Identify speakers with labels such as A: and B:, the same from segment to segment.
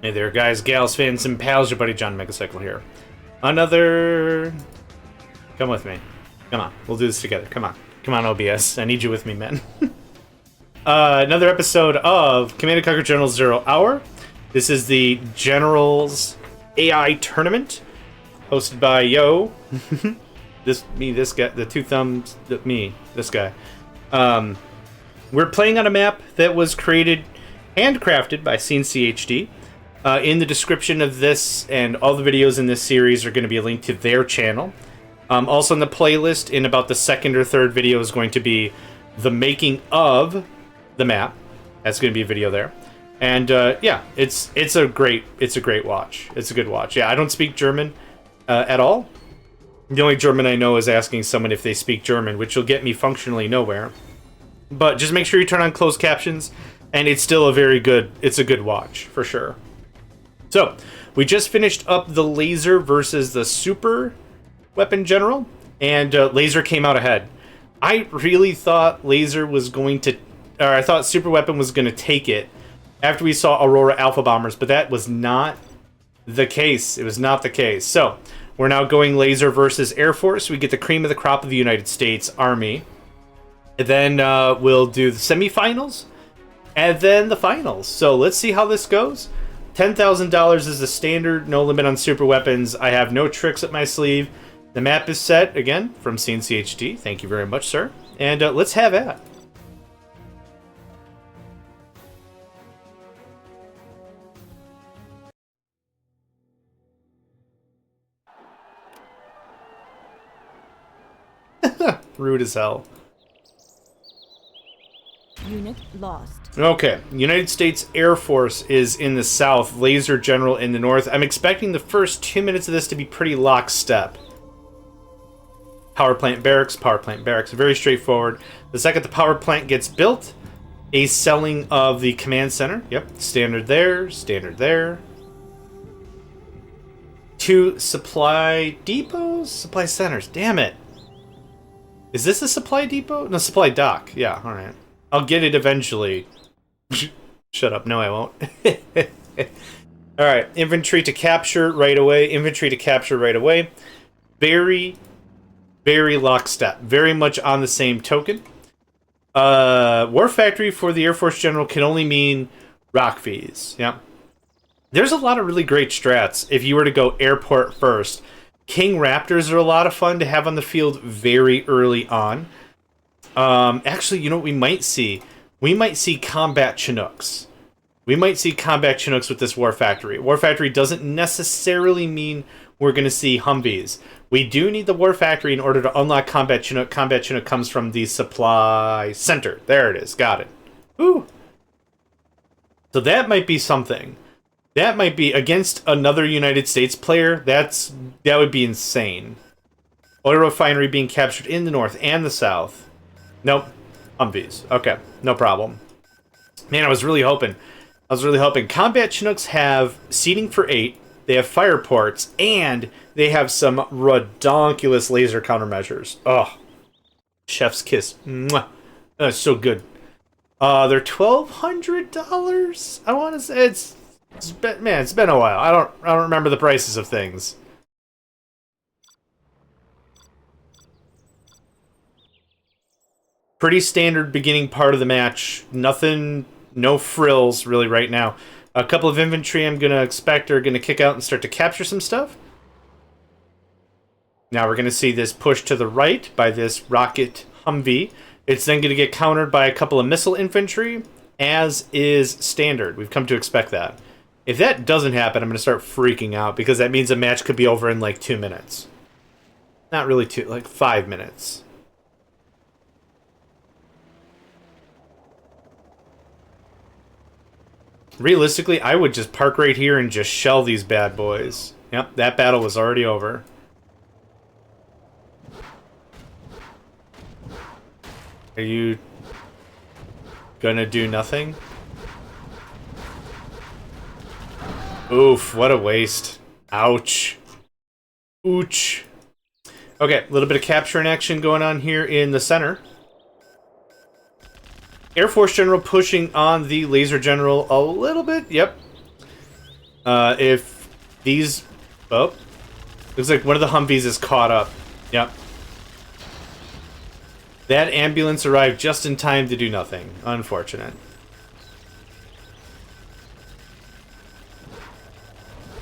A: Hey there, guys, gals, fans, and pals. Your buddy JohnMegacycle here. Another... Come with me. Come on, we'll do this together. Come on. Come on, OBS. I need you with me, man. Another episode of Command & Conquer General 0 Hour. This is the Generals AI Tournament, hosted by Yo. This guy, the two thumbs, this guy. We're playing on a map that was handcrafted by cncHD. In the description of this and all the videos in this series are going to be a link to their channel. Also in the playlist, in about the second or third video, is going to be the making of the map. That's going to be a video there. And yeah, it's a great watch. It's a good watch. Yeah, I don't speak German at all. The only German I know is asking someone if they speak German, which will get me functionally nowhere. But just make sure you turn on closed captions, and it's still a good watch for sure. So, we just finished up the Laser versus the Super Weapon General, and Laser came out ahead. I really thought Laser was going to... Or I thought Super Weapon was going to take it after we saw Aurora Alpha Bombers, but that was not the case. It was not the case. So, we're now going Laser versus Air Force. We get the cream of the crop of the United States Army. And then we'll do the semifinals, and then the finals. So, let's see how this goes. $10,000 is the standard, no limit on super weapons. I have no tricks up my sleeve. The map is set, again, from cncHD. Thank you very much, sir. And let's have at. Rude as hell.
B: Unit lost.
A: Okay, United States Air Force is in the south, Laser General in the north. I'm expecting the first 2 minutes of this to be pretty lockstep. Power plant barracks, very straightforward. The second the power plant gets built, a selling of the command center. Yep, standard there, standard there. 2 supply depots? Supply centers, damn it. Is this a supply depot? No, supply dock. Yeah, alright. I'll get it eventually. Shut up. No, I won't. Alright, infantry to capture right away. Infantry to capture right away. Very, very lockstep. Very much on the same token. War Factory for the Air Force General can only mean rock fees. Yeah. There's a lot of really great strats if you were to go airport first. King Raptors are a lot of fun to have on the field very early on. Actually, you know what we might see? We might see combat Chinooks. We might see combat Chinooks with this War Factory. War Factory doesn't necessarily mean we're going to see Humvees. We do need the War Factory in order to unlock combat Chinook. Combat Chinook comes from the supply center. There it is. Got it. Ooh. So that might be something. That might be against another United States player. That would be insane. Oil refinery being captured in the north and the south. Nope. Humvees. Okay. No problem. Man, I was really hoping. Combat Chinooks have seating for 8. They have fire ports. And they have some redonkulous laser countermeasures. Oh. Chef's kiss. Mwah. That's so good. They're $1,200? I want to say it's been a while. I don't remember the prices of things. Pretty standard beginning part of the match. Nothing, no frills really right now. A couple of infantry I'm going to expect are going to kick out and start to capture some stuff. Now we're going to see this push to the right by this rocket Humvee. It's then going to get countered by a couple of missile infantry, as is standard. We've come to expect that. If that doesn't happen, I'm going to start freaking out, because that means a match could be over in like 2 minutes. Not really 2, like 5 minutes. Realistically, I would just park right here and just shell these bad boys. Yep, that battle was already over. Are you gonna do nothing? Oof, what a waste. Ouch. Ouch. Okay, a little bit of capturing action going on here in the center. Air Force General pushing on the Laser General a little bit. Yep. If these... Oh. Looks like one of the Humvees is caught up. Yep. That ambulance arrived just in time to do nothing. Unfortunate.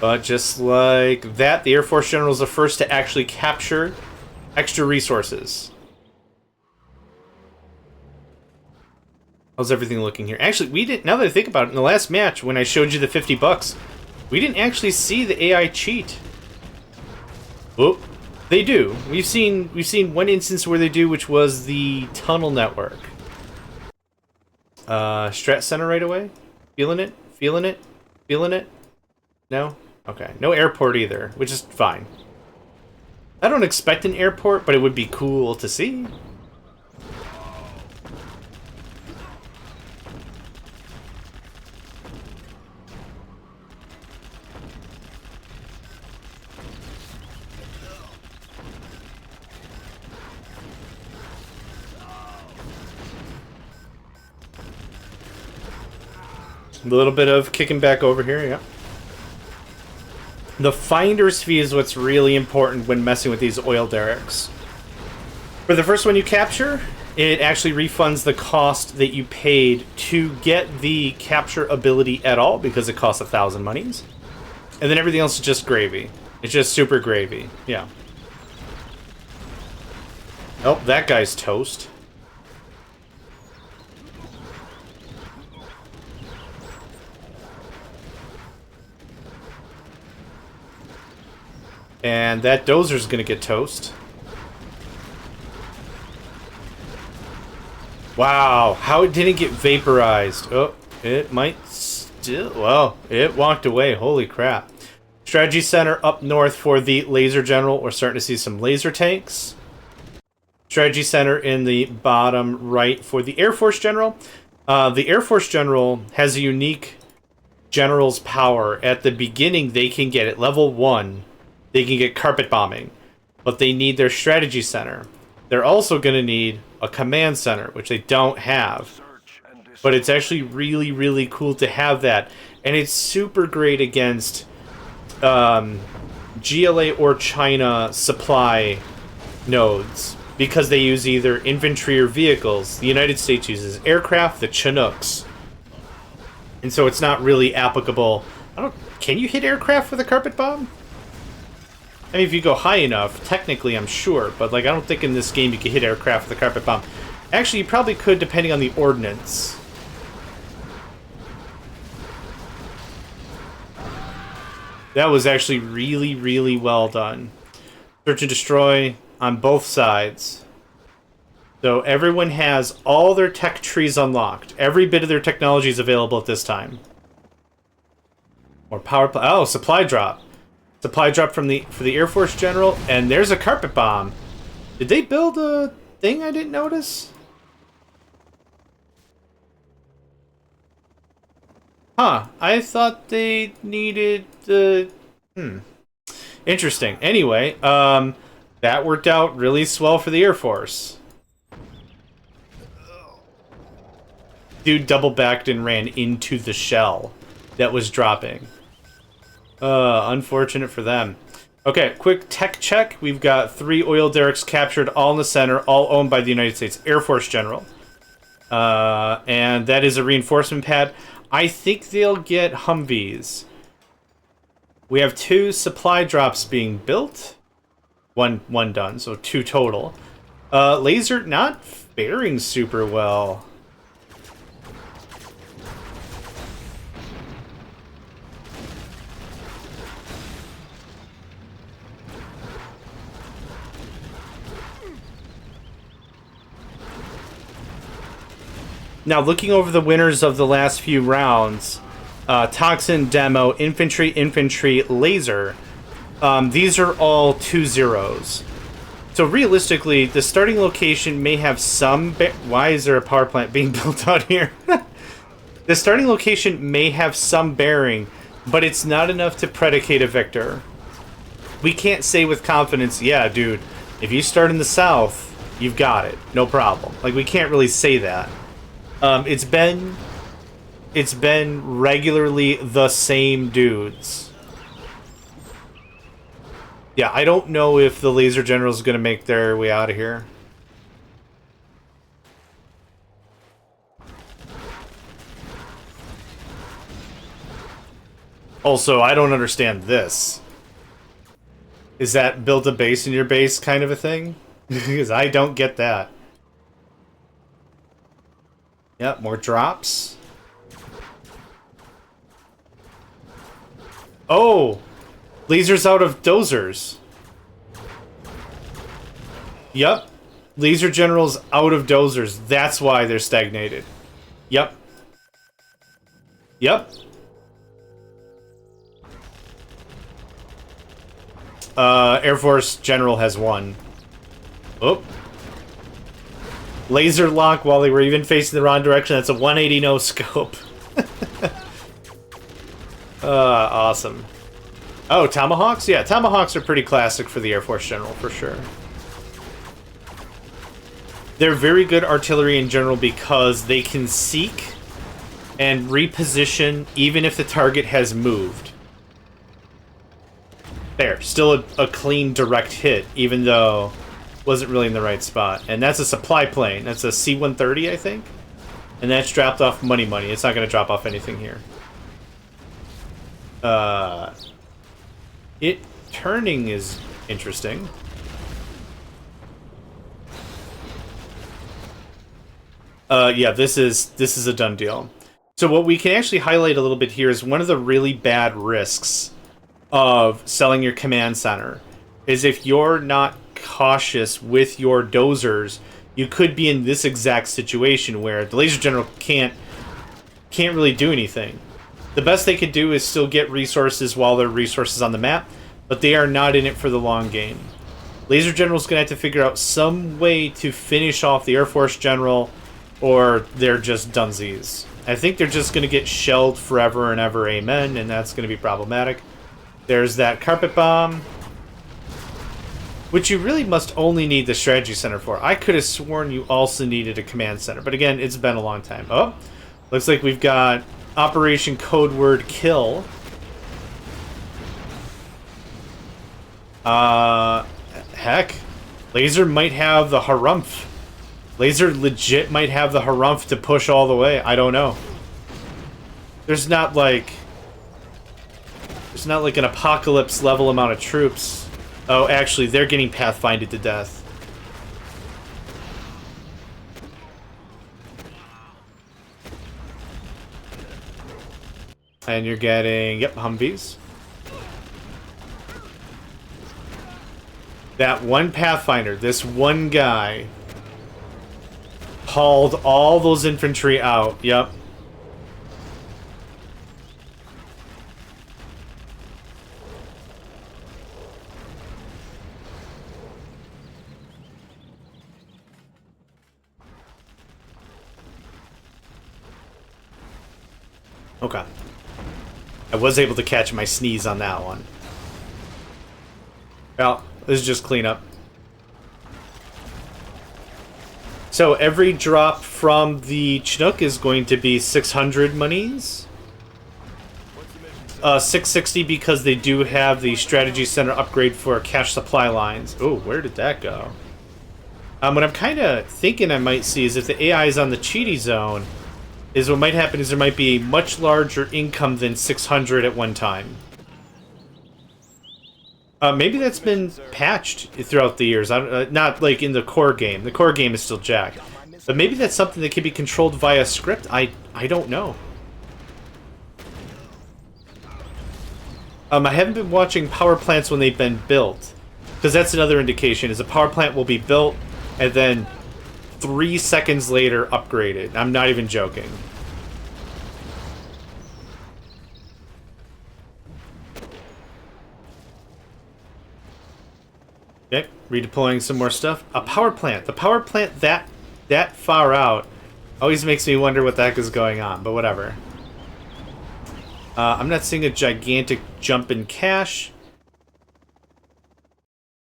A: But just like that, the Air Force General is the first to actually capture extra resources. How's everything looking here? Actually, we didn't... Now that I think about it, in the last match, when I showed you the $50, we didn't actually see the AI cheat. Oh, they do. We've seen one instance where they do, which was the tunnel network. Strat center right away. Feeling it. Feeling it. Feeling it. No. Okay. No airport either, which is fine. I don't expect an airport, but it would be cool to see. A little bit of kicking back over here, yeah. The finder's fee is what's really important when messing with these oil derricks. For the first one you capture, it actually refunds the cost that you paid to get the capture ability at all, because it costs 1,000 monies. And then everything else is just gravy. It's just super gravy, yeah. Oh, that guy's toast. And that dozer's gonna get toast. Wow, how it didn't get vaporized. Oh, it might still... Well, it walked away. Holy crap. Strategy Center up north for the Laser General. We're starting to see some laser tanks. Strategy Center in the bottom right for the Air Force General. The Air Force General has a unique general's power. At the beginning, they can get at level 1... They can get carpet bombing, but they need their strategy center. They're also going to need a command center, which they don't have. But it's actually really, really cool to have that. And it's super great against GLA or China supply nodes, because they use either infantry or vehicles. The United States uses aircraft, the Chinooks. And so it's not really applicable. Can you hit aircraft with a carpet bomb? I mean, if you go high enough, technically, I'm sure. But, like, I don't think in this game you can hit aircraft with a carpet bomb. Actually, you probably could, depending on the ordnance. That was actually really, really well done. Search and destroy on both sides. So everyone has all their tech trees unlocked. Every bit of their technology is available at this time. More power play. Oh, supply drop. Supply drop for the Air Force General, and there's a carpet bomb. Did they build a thing I didn't notice? Huh, I thought they needed the... Interesting. Anyway, that worked out really swell for the Air Force. Dude double-backed and ran into the shell that was dropping. Unfortunate for them. Okay, quick tech check. We've got 3 oil derricks captured, all in the center, all owned by the United States Air Force General. And that is a reinforcement pad. I think they'll get Humvees. We have 2 supply drops being built. One done, so 2 total. Laser not faring super well. Now, looking over the winners of the last few rounds, Toxin, Demo, Infantry, Laser, these are all 2-0s. So realistically, the starting location may have some... Why is there a power plant being built out here? The starting location may have some bearing, but it's not enough to predicate a victor. We can't say with confidence, yeah, dude, if you start in the south, you've got it. No problem. Like, we can't really say that. It's been it's been regularly the same dudes. Yeah, I don't know if the laser general is going to make their way out of here. Also, I don't understand this. Is that build a base in your base kind of a thing? Because I don't get that. Yep, more drops. Oh! Lasers out of dozers. Yep. Laser generals out of dozers. That's why they're stagnated. Yep. Yep. Air Force General has won. Oh. Laser lock while they were even facing the wrong direction. That's a 180 no scope. Awesome. Oh, Tomahawks? Yeah, Tomahawks are pretty classic for the Air Force General, for sure. They're very good artillery in general because they can seek and reposition even if the target has moved. There, still a clean direct hit, even though it wasn't really in the right spot. And that's a supply plane. That's a C-130, I think? And that's dropped off money. It's not going to drop off anything here. It turning is interesting. Yeah, this is a done deal. So what we can actually highlight a little bit here is one of the really bad risks of selling your command center is if you're not cautious with your dozers, you could be in this exact situation where the laser general can't really do anything. The best they could do is still get resources while there are resources on the map, but they are not in it for the long game. Laser General's gonna have to figure out some way to finish off the Air Force General, or they're just dunsies. I think they're just gonna get shelled forever and ever, amen, and that's gonna be problematic. There's that carpet bomb, which you really must only need the strategy center for. I could have sworn you also needed a command center, but again, it's been a long time. Oh, looks like we've got Operation Code Word Kill. Heck, Laser might have the harumph. Laser legit might have the harumph to push all the way. I don't know. There's not like an apocalypse level amount of troops. Oh, actually, they're getting pathfinded to death. And you're getting, yep, Humvees. That one Pathfinder, this one guy, hauled all those infantry out. Yep. Okay. I was able to catch my sneeze on that one. Well, this is just cleanup. So every drop from the Chinook is going to be 600 monies. 660 because they do have the strategy center upgrade for cash supply lines. Oh, where did that go? What I'm kind of thinking I might see is if the AI is on the cheaty zone, is what might happen is there might be a much larger income than 600 at one time. Maybe that's been patched throughout the years. Not like in the core game. The core game is still jacked. But maybe that's something that can be controlled via script. I don't know. I haven't been watching power plants when they've been built. Because that's another indication, is a power plant will be built and then 3 seconds later upgraded. I'm not even joking. Okay, redeploying some more stuff. A power plant. The power plant that far out always makes me wonder what the heck is going on, but whatever. I'm not seeing a gigantic jump in cash.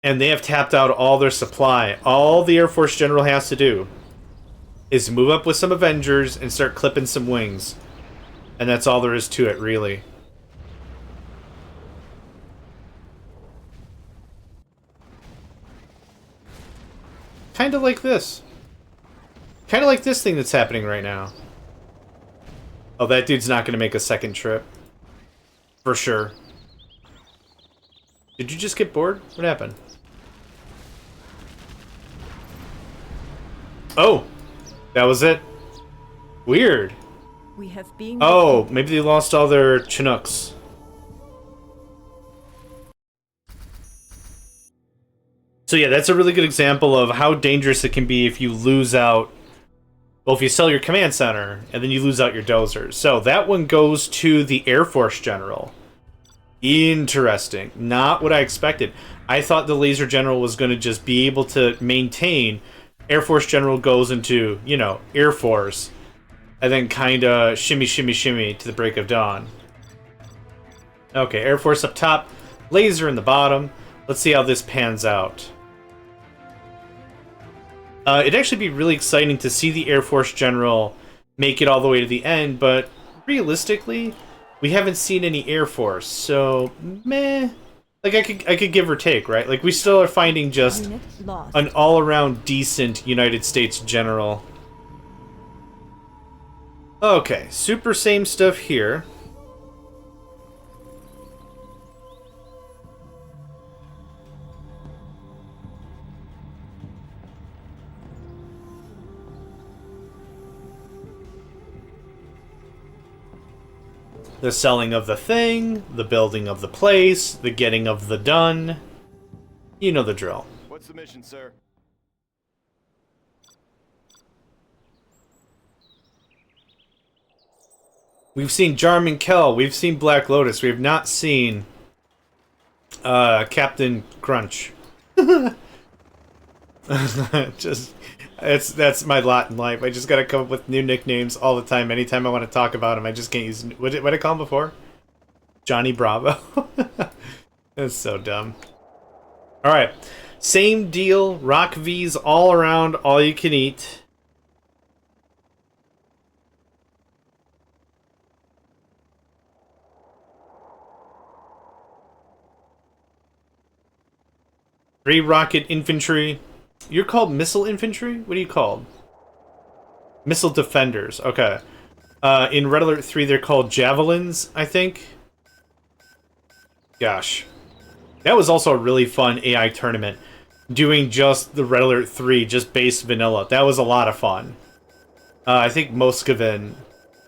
A: And they have tapped out all their supply. All the Air Force General has to do is move up with some Avengers and start clipping some wings. And that's all there is to it, really. Kind of like this. Kind of like this thing that's happening right now. Oh, that dude's not going to make a second trip. For sure. Did you just get bored? What happened? Oh! That was it? Weird.
B: We have been.
A: Oh, maybe they lost all their Chinooks. So yeah, that's a really good example of how dangerous it can be if you lose out. Well, if you sell your command center, and then you lose out your dozers. So that one goes to the Air Force General. Interesting. Not what I expected. I thought the Laser General was going to just be able to maintain. Air Force General goes into, you know, Air Force. And then kind of shimmy, shimmy, shimmy to the break of dawn. Okay, Air Force up top. Laser in the bottom. Let's see how this pans out. It'd actually be really exciting to see the Air Force General make it all the way to the end, but realistically, we haven't seen any Air Force, so meh. Like I could give or take, right? Like we still are finding just an all-around decent United States general. Okay, super same stuff here. The selling of the thing, the building of the place, the getting of the done. You know the drill.
C: What's the mission, sir?
A: We've seen JohnMegacycle, we've seen Black Lotus, we have not seen Captain Crunch. Just that's my lot in life. I just gotta come up with new nicknames all the time. Anytime I want to talk about him, I just can't use. What did I call him before? Johnny Bravo. That's so dumb. All right, same deal. Rock V's all around, all you can eat. Three rocket infantry. You're called missile infantry? What are you called? Missile defenders. Okay. In Red Alert 3, they're called javelins, I think. Gosh. That was also a really fun AI tournament. Doing just the Red Alert 3, just base vanilla. That was a lot of fun. I think Moscovin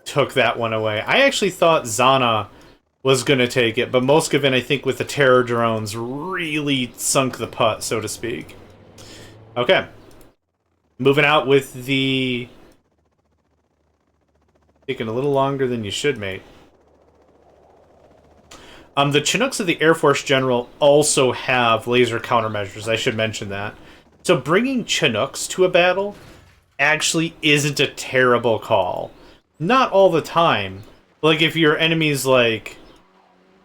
A: took that one away. I actually thought Zana was going to take it, but Moscovin, I think, with the terror drones, really sunk the putt, so to speak. Okay. Moving out with the... Taking a little longer than you should, mate. The Chinooks of the Air Force General also have laser countermeasures. I should mention that. So bringing Chinooks to a battle actually isn't a terrible call. Not all the time. Like, if your enemy's, like,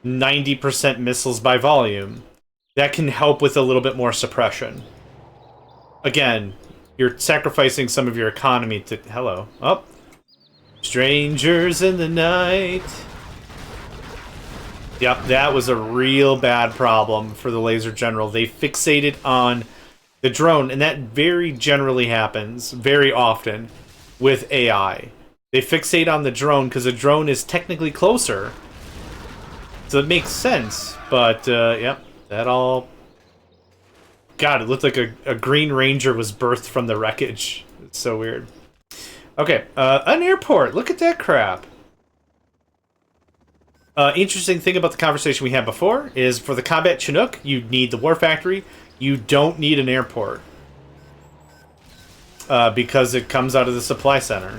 A: 90% missiles by volume, that can help with a little bit more suppression. Again, you're sacrificing some of your economy to... Hello. Oh. Strangers in the night. Yep, that was a real bad problem for the Laser General. They fixated on the drone, and that very generally happens, very often, with AI. They fixate on the drone because the drone is technically closer. So it makes sense, but, yep, that all... God, it looked like a Green Ranger was birthed from the wreckage. It's so weird. Okay, an airport. Look at that crap. Interesting thing about the conversation we had before is for the combat Chinook, you need the war factory. You don't need an airport. Because it comes out of the supply center.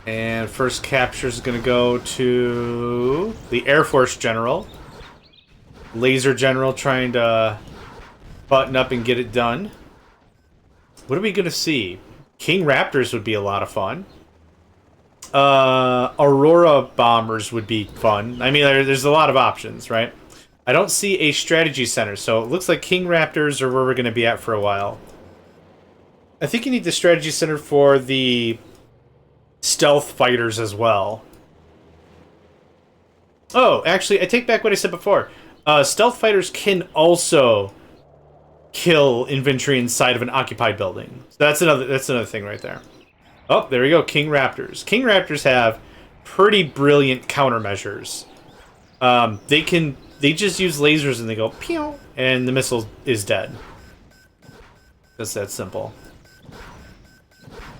A: And first capture is going to go to the Air Force General. Laser General trying to button up and get it done. What are we going to see? King Raptors would be a lot of fun. Aurora Bombers would be fun. I mean, there's a lot of options, right? I don't see a strategy center, so it looks like King Raptors are where we're going to be at for a while. I think you need the strategy center for the stealth fighters as well. Oh, actually, I take back what I said before. Stealth fighters can also kill infantry inside of an occupied building. So that's another thing right there. Oh, there we go. King Raptors. King Raptors have pretty brilliant countermeasures. They just use lasers and they go pew, and the missile is dead. Just that simple.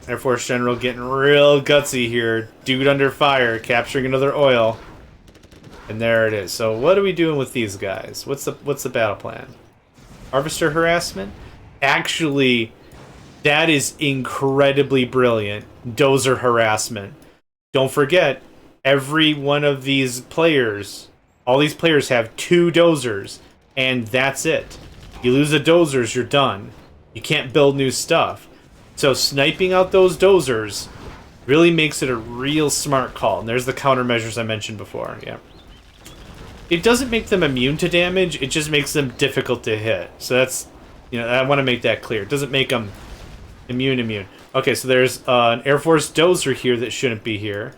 A: Air Force General getting real gutsy here. Dude under fire, capturing another oil. And there it is. So what are we doing with these guys? What's the battle plan? Harvester harassment? Actually, that is incredibly brilliant. Dozer harassment. Don't forget, every one of these players, all these players have 2 dozers, and that's it. You lose the dozers, you're done. You can't build new stuff. So sniping out those dozers really makes it a real smart call. And there's the countermeasures I mentioned before. Yeah. It doesn't make them immune to damage, it just makes them difficult to hit. So that's, I want to make that clear. It doesn't make them immune. Okay, so there's an Air Force dozer here that shouldn't be here.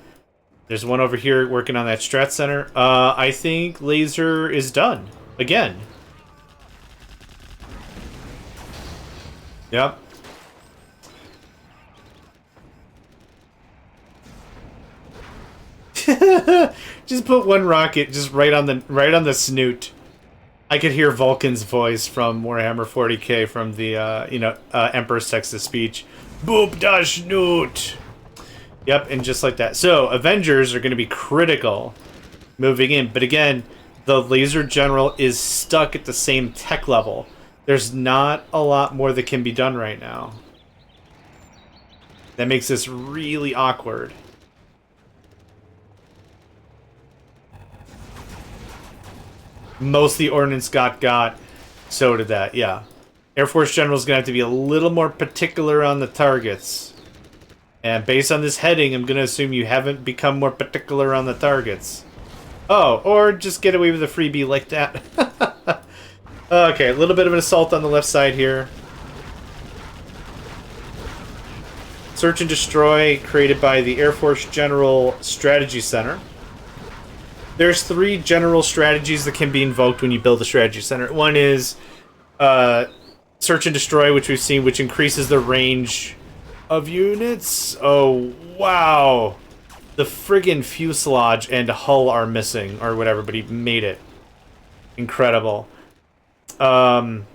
A: There's one over here working on that strat center. I think laser is done. Again. Yep. Just put one rocket just right on the snoot. I could hear Vulcan's voice from Warhammer 40k from the Emperor's text-to-speech. Boop da snoot. Yep, and just like that. So Avengers are going to be critical moving in, but again, the Laser General is stuck at the same tech level. There's not a lot more that can be done right now. That makes this really awkward. Most of the ordnance got. So did that, yeah. Air Force General's gonna have to be a little more particular on the targets. And based on this heading, I'm gonna assume you haven't become more particular on the targets. Oh, or just get away with a freebie like that. Okay, a little bit of an assault on the left side here. Search and destroy created by the Air Force General Strategy Center. There's 3 general strategies that can be invoked when you build a strategy center. One is search and destroy, which we've seen, which increases the range of units. Oh, wow. The friggin' fuselage and hull are missing, or whatever, but he made it. Incredible. Crap,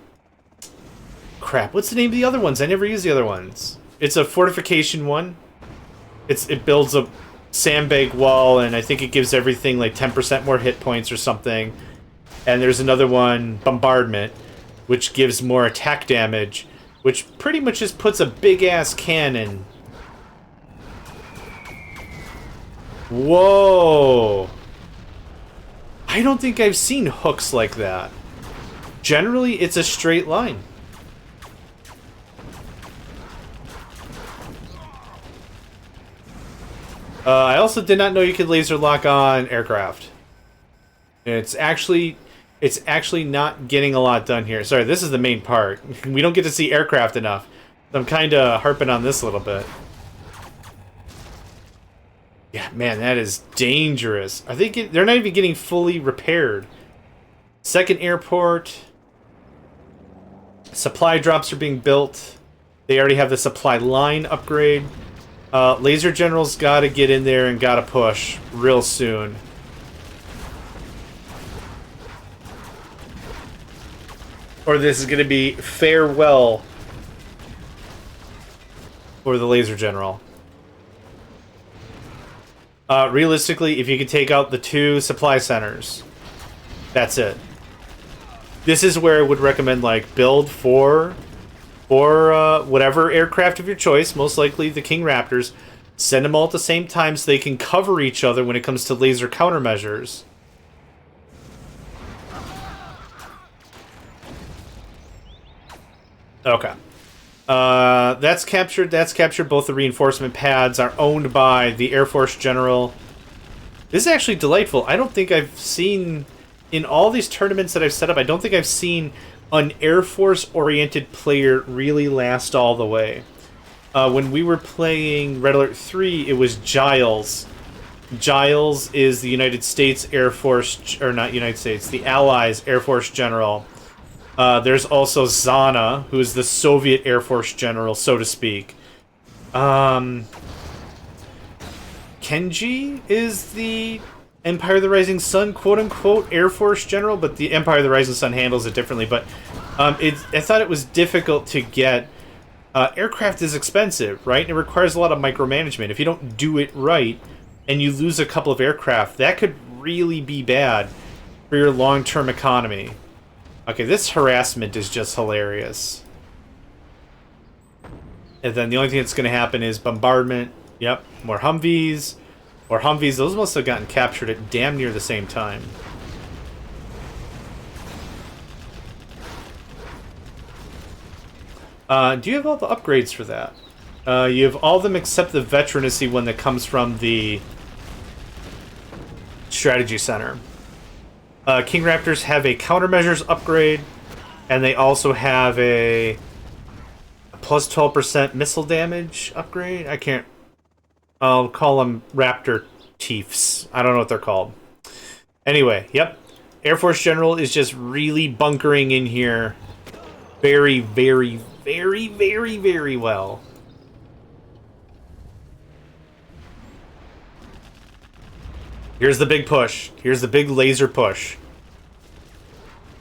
A: what's the name of the other ones? I never use the other ones. It's a fortification one. It builds a sandbag wall, and I think it gives everything like 10% more hit points or something. And there's another one, bombardment, which gives more attack damage, which pretty much just puts a big-ass cannon. Whoa! I don't think I've seen hooks like that. Generally, it's a straight line. I also did not know you could laser lock on aircraft. It's actually not getting a lot done here. Sorry, this is the main part. We don't get to see aircraft enough. I'm kind of harping on this a little bit. Yeah, man, that is dangerous. I think they're not even getting fully repaired. Second airport. Supply drops are being built. They already have the supply line upgrade. Laser General's got to get in there and got to push real soon. Or this is going to be farewell for the Laser General. Realistically, if you could take out the 2 supply centers, that's it. This is where I would recommend, like, build 4 or whatever aircraft of your choice, most likely the King Raptors. Send them all at the same time so they can cover each other when it comes to laser countermeasures. Okay. That's captured. That's captured. Both the reinforcement pads are owned by the Air Force General. This is actually delightful. I don't think I've seen, in all these tournaments that I've set up, I don't think I've seen an Air Force-oriented player really last all the way. When we were playing Red Alert 3, it was Giles. Giles is the United States Air Force, or not United States, the Allies Air Force General. There's also Zana, who is the Soviet Air Force General, so to speak. Kenji is the Empire of the Rising Sun, quote-unquote, Air Force General, but the Empire of the Rising Sun handles it differently. But I thought it was difficult to get... aircraft is expensive, right? And it requires a lot of micromanagement. If you don't do it right, and you lose a couple of aircraft, that could really be bad for your long-term economy. Okay, this harassment is just hilarious. And then the only thing that's going to happen is bombardment. Yep, more Humvees. Or Humvees, those must have gotten captured at damn near the same time. Do you have all the upgrades for that? You have all of them except the veterancy one that comes from the strategy center. King Raptors have a countermeasures upgrade, and they also have a plus 12% missile damage upgrade. I'll call them Raptor Chiefs. I don't know what they're called. Anyway, yep. Air Force General is just really bunkering in here very, very, very, very, very well. Here's the big push. Here's the big laser push.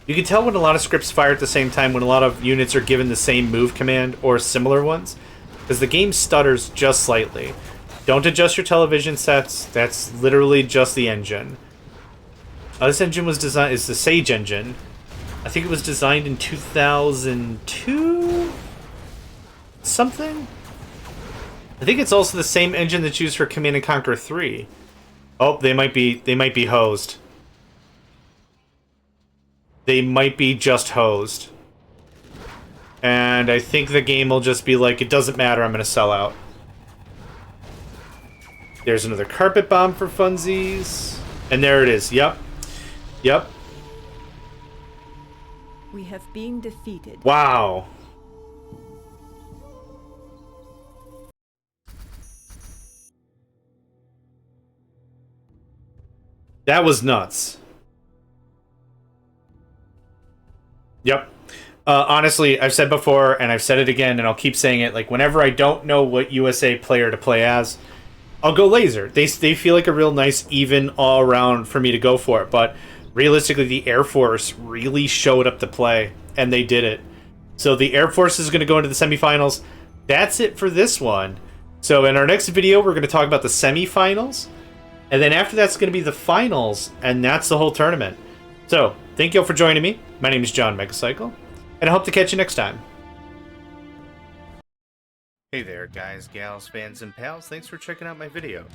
A: You can tell when a lot of scripts fire at the same time, when a lot of units are given the same move command or similar ones, because the game stutters just slightly. Don't adjust your television sets. That's literally just the engine. This engine was designed... is the Sage engine. I think it was designed in 2002? Something? I think it's also the same engine that's used for Command & Conquer 3. Oh, they might be hosed. They might be just hosed. And I think the game will just be like, it doesn't matter, I'm going to sell out. There's another carpet bomb for funsies. And there it is. Yep. Yep.
B: We have been defeated.
A: Wow. That was nuts. Yep. Honestly, I've said before, and I've said it again, and I'll keep saying it, like, whenever I don't know what USA player to play as, I'll go laser. They feel like a real nice, even all-around for me to go for it, but realistically, the Air Force really showed up to play, and they did it. So the Air Force is going to go into the semifinals. That's it for this one. So in our next video, we're going to talk about the semifinals, and then after that's going to be the finals, and that's the whole tournament. So, thank you all for joining me. My name is JohnMegacycle, and I hope to catch you next time. Hey there, guys, gals, fans, and pals. Thanks for checking out my video.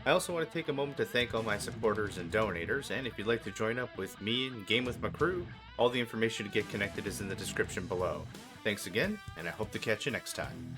A: I also want to take a moment to thank all my supporters and donators, and if you'd like to join up with me and game with my crew, all the information to get connected is in the description below. Thanks again, and I hope to catch you next time.